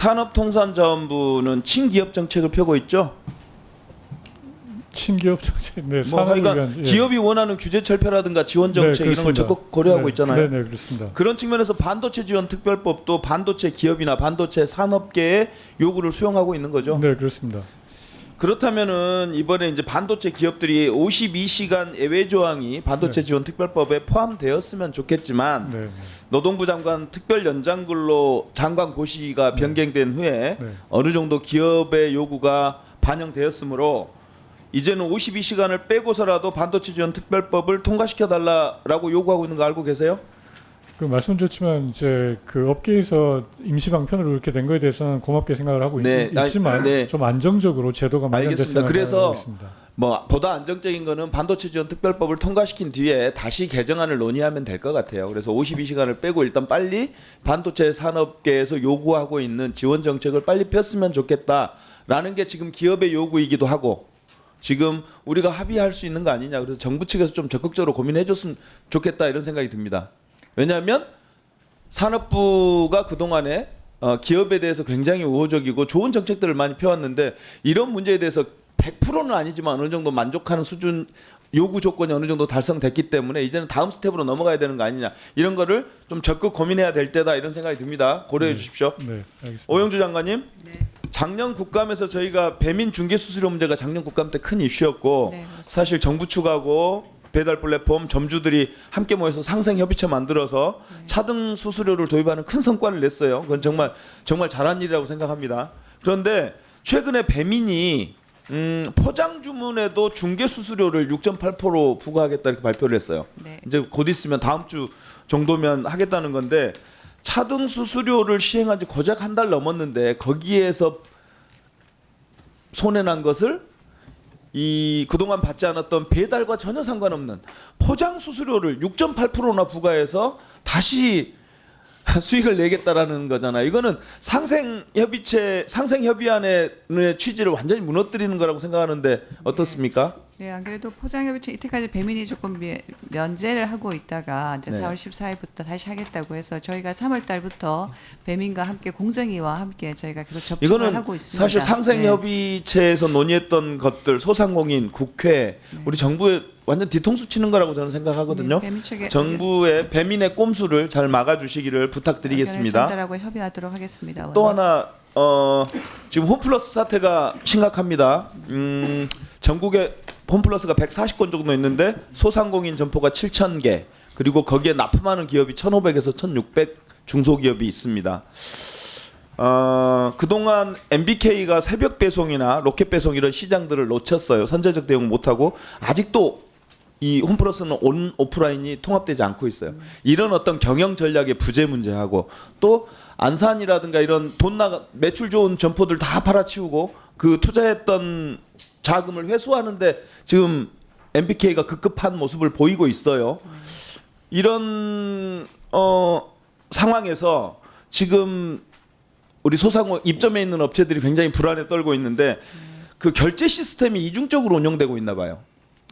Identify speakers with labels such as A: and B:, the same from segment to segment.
A: 산업통상자원부는 친기업 정책을 펴고 있죠.
B: 친기업 정책, 네,
A: 뭐 그러니까 기업이 원하는 규제 철폐라든가 지원 정책 이런 걸 적극 고려하고 있잖아요.
B: 네, 그렇습니다.
A: 그런 측면에서 반도체 지원 특별법도 반도체 기업이나 반도체 산업계의 요구를 수용하고 있는 거죠.
B: 네, 그렇습니다.
A: 그렇다면은 이번에 이제 반도체 기업들이 52시간 예외 조항이 반도체 지원 특별법에 포함되었으면 좋겠지만
B: 네,
A: 노동부 장관 특별 연장근로 장관 고시가 변경된 후에 어느 정도 기업의 요구가 반영되었으므로 이제는 52시간을 빼고서라도 반도체 지원 특별법을 통과시켜 달라라고 요구하고 있는 거 알고 계세요?
B: 그 말씀 좋지만 이제 그 업계에서 임시 방편으로 이렇게 된 거에 대해서는 고맙게 생각을 하고 있지만 좀 안정적으로 제도가 마련됐으면
A: 그래서
B: 있습니다.
A: 뭐 보다 안정적인 거는 반도체 지원 특별법을 통과시킨 뒤에 다시 개정안을 논의하면 될 것 같아요. 그래서 52시간을 빼고 일단 빨리 반도체 산업계에서 요구하고 있는 지원 정책을 빨리 폈으면 좋겠다라는 게 지금 기업의 요구이기도 하고 지금 우리가 합의할 수 있는 거 아니냐. 그래서 정부 측에서 좀 적극적으로 고민해 줬으면 좋겠다 이런 생각이 듭니다. 왜냐하면 산업부가 그동안에 기업에 대해서 굉장히 우호적이고 좋은 정책들을 많이 펴왔는데 이런 문제에 대해서 100%는 아니지만 어느 정도 만족하는 수준 요구 조건이 어느 정도 달성됐기 때문에 이제는 다음 스텝으로 넘어가야 되는 거 아니냐. 이런 거를 좀 적극 고민해야 될 때다 이런 생각이 듭니다. 고려해 주십시오.
B: 네, 알겠습니다.
A: 오영주 장관님.
C: 네.
A: 작년 국감에서 저희가 배민 중개 수수료 문제가 작년 국감 때 큰 이슈였고
C: 네,
A: 사실 정부 측하고 배달 플랫폼 점주들이 함께 모여서 상생 협의체 만들어서 차등 수수료를 도입하는 큰 성과를 냈어요. 그건 정말 잘한 일이라고 생각합니다. 그런데 최근에 배민이 포장 주문에도 중개 수수료를 6.8% 부과하겠다 이렇게 발표를 했어요.
C: 네.
A: 이제 곧 있으면 다음 주 정도면 하겠다는 건데 차등 수수료를 시행한 지 고작 한 달 넘었는데 거기에서 손해난 것을 이 그동안 받지 않았던 배달과 전혀 상관없는 포장 수수료를 6.8%나 부과해서 다시 수익을 내겠다라는 거잖아요. 이거는 상생협의안의 취지를 완전히 무너뜨리는 거라고 생각하는데 어떻습니까?
C: 네, 안 그래도 포장협의체 이때까지 배민이 조금 면제를 하고 있다가 이제
A: 네.
C: 4월 14일부터 다시 하겠다고 해서 저희가 3월 달부터 배민과 함께 공정위와 함께 저희가 계속 접촉을
A: 이거는
C: 하고 있습니다.
A: 사실 상생협의체에서 논의했던 것들 소상공인, 국회, 우리 정부에 완전 뒤통수 치는 거라고 저는 생각하거든요. 정부의 배민의 꼼수를 잘 막아주시기를 부탁드리겠습니다.
C: 전달하고 협의하도록 하겠습니다.
A: 또 하나 지금 홈플러스 사태가 심각합니다. 전국에 홈플러스가 140건 정도 있는데 소상공인 점포가 7,000개 그리고 거기에 납품하는 기업이 1,500에서 1,600 중소기업이 있습니다. 그동안 MBK가 새벽 배송이나 로켓 배송 이런 시장들을 놓쳤어요. 선제적 대응 못하고 아직도 이 홈플러스는 오프라인이 통합되지 않고 있어요. 이런 어떤 경영 전략의 부재 문제하고 또 안산이라든가 이런 매출 좋은 점포들 다 팔아치우고 그 투자했던 자금을 회수하는데 지금 MBK가 급급한 모습을 보이고 있어요. 이런 상황에서 지금 우리 소상공인 입점해 있는 업체들이 굉장히 불안에 떨고 있는데 그 결제 시스템이 이중적으로 운영되고 있나 봐요.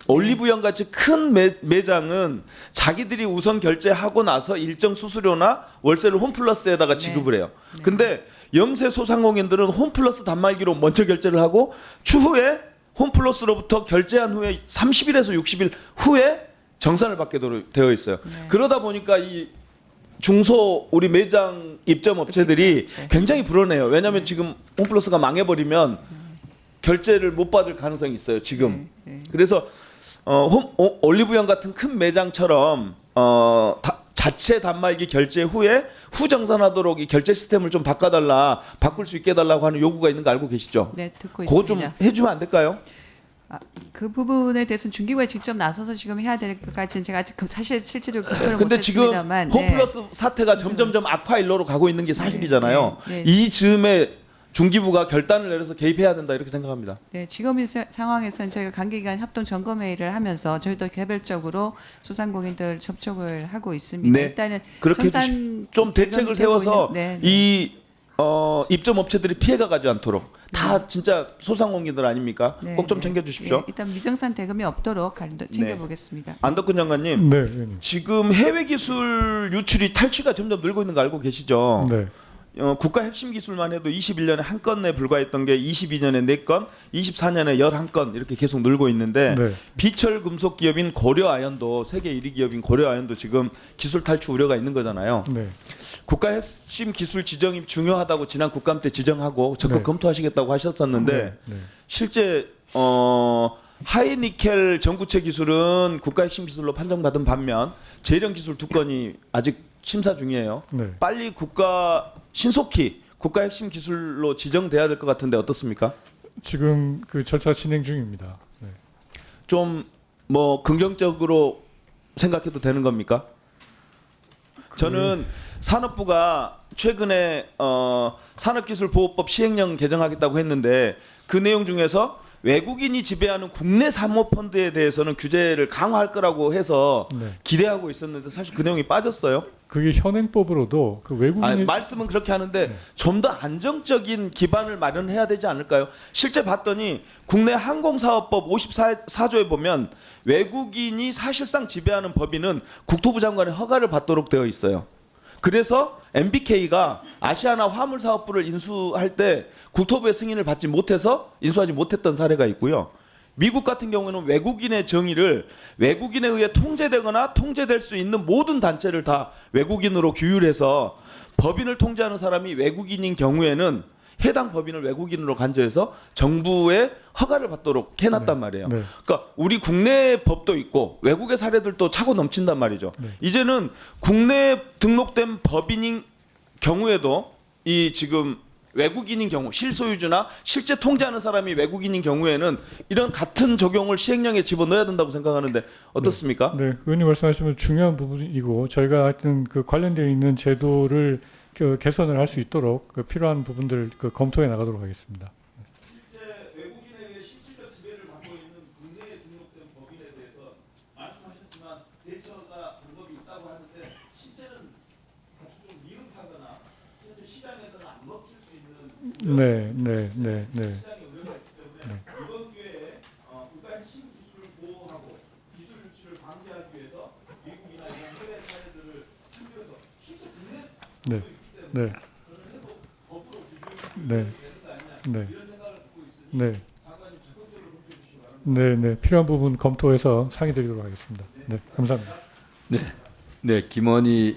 A: 올리브영 같이 큰 매장은 자기들이 우선 결제하고 나서 일정 수수료나 월세를 홈플러스에다가 지급을 해요. 근데 영세 소상공인들은 홈플러스 단말기로 먼저 결제를 하고 추후에 홈플러스로부터 결제한 후에 30일에서 60일 후에 정산을 받게 되어 있어요. 그러다 보니까 이 중소 우리 매장 입점 업체들이 굉장히 불안해요. 왜냐하면 지금 홈플러스가 망해버리면 결제를 못 받을 가능성이 있어요. 지금. 그래서 올리브영 같은 큰 매장처럼 자체 단말기 결제 후에 후정산하도록 이 결제 시스템을 좀 바꿔달라, 바꿀 수 있게 해달라고 하는 요구가 있는 거 알고 계시죠?
C: 네, 듣고
A: 그거
C: 있습니다.
A: 좀 해주면 안 될까요?
C: 그 부분에 대해서는 중기부에 직접 나서서 지금 해야 될 것까지는 제가 아직 사실 실질적으로 검토를
A: 근데 지금
C: 못했습니다만
A: 홈플러스 사태가 점점점 악화일로로 가고 있는 게 사실이잖아요.
C: 네.
A: 이 즈음에 중기부가 결단을 내려서 개입해야 된다 이렇게 생각합니다.
C: 네, 지금 이 상황에서는 저희가 단기간 합동 점검회의를 하면서 저희도 개별적으로 소상공인들 접촉을 하고 있습니다.
A: 네,
C: 일단은
A: 그렇게 좀 대책을 세워서 이 입점 업체들이 피해가 가지 않도록 다 진짜 소상공인들 아닙니까? 꼭 좀 챙겨주십시오.
C: 네, 일단 미정산 대금이 없도록 챙겨보겠습니다.
A: 안덕근 장관님,
B: 네,
A: 지금 해외 기술 유출이 탈취가 점점 늘고 있는 거 알고 계시죠?
B: 네.
A: 국가 핵심 기술만 해도 21년에 한 건에 불과했던 게 22년에 4건, 24년에 11건 이렇게 계속 늘고 있는데
B: 네.
A: 비철 금속 기업인 고려아연도 세계 1위 기업인 고려아연도 지금 기술 탈취 우려가 있는 거잖아요.
B: 네.
A: 국가 핵심 기술 지정이 중요하다고 지난 국감 때 지정하고 적극
B: 네.
A: 검토하시겠다고 하셨었는데
B: 네. 네.
A: 실제 하이니켈 전구체 기술은 국가 핵심 기술로 판정받은 반면 제련 기술 2건이 아직 심사 중이에요.
B: 네.
A: 빨리 신속히 국가 핵심 기술로 지정돼야 될 것 같은데 어떻습니까?
B: 지금 그 절차 진행 중입니다. 네.
A: 좀 뭐 긍정적으로 생각해도 되는 겁니까? 저는 산업부가 최근에 산업기술보호법 시행령 개정하겠다고 했는데 그 내용 중에서 외국인이 지배하는 국내 사모펀드에 대해서는 규제를 강화할 거라고 해서
B: 네.
A: 기대하고 있었는데 사실 그 내용이 빠졌어요.
B: 그게 현행법으로도 그 외국인이
A: 말씀은 그렇게 하는데 좀 더 안정적인 기반을 마련해야 되지 않을까요? 실제 봤더니 국내 항공사업법 54조에 보면 외국인이 사실상 지배하는 법인은 국토부 장관의 허가를 받도록 되어 있어요. 그래서 MBK가 아시아나 화물사업부를 인수할 때 국토부의 승인을 받지 못해서 인수하지 못했던 사례가 있고요. 미국 같은 경우는 외국인의 정의를 외국인에 의해 통제되거나 통제될 수 있는 모든 단체를 다 외국인으로 규율해서 법인을 통제하는 사람이 외국인인 경우에는 해당 법인을 외국인으로 간주해서 정부의 허가를 받도록 해놨단 말이에요.
B: 네.
A: 그러니까 우리 국내 법도 있고 외국의 사례들도 차고 넘친단 말이죠.
B: 네.
A: 이제는 국내에 등록된 법인인 경우에도 이 지금 외국인인 경우 실소유주나 실제 통제하는 사람이 외국인인 경우에는 이런 같은 적용을 시행령에 집어넣어야 된다고 생각하는데 어떻습니까?
B: 네, 의원님 말씀하시면 중요한 부분이고 저희가 하여튼 그 관련되어 있는 제도를 그 개선을 할 수 있도록 그 필요한 부분들 그 검토해 나가도록 하겠습니다.
A: 실제 외국인에 의해 실질적 지배를 받고 있는 국내에 등록된 법인에 대해서 말씀하셨지만 대처가 방법이 있다고 하는데 실제는 아주 좀 미흡하거나 현재 시장에서는 안 먹힐 수 있는
B: 네, 네, 네, 네.
A: 시장의 우려가 있기 때문에 이번 기회에 국가 핵심 기술을 보호하고 기술 유출을 방지하기 위해서 미국이나 이런 해외 사례들을 참고해서 실제 국내
B: 네. 네. 네. 네. 네. 네, 네. 필요한 부분 검토해서 상의 드리도록 하겠습니다. 네. 감사합니다.
D: 네. 네, 김원희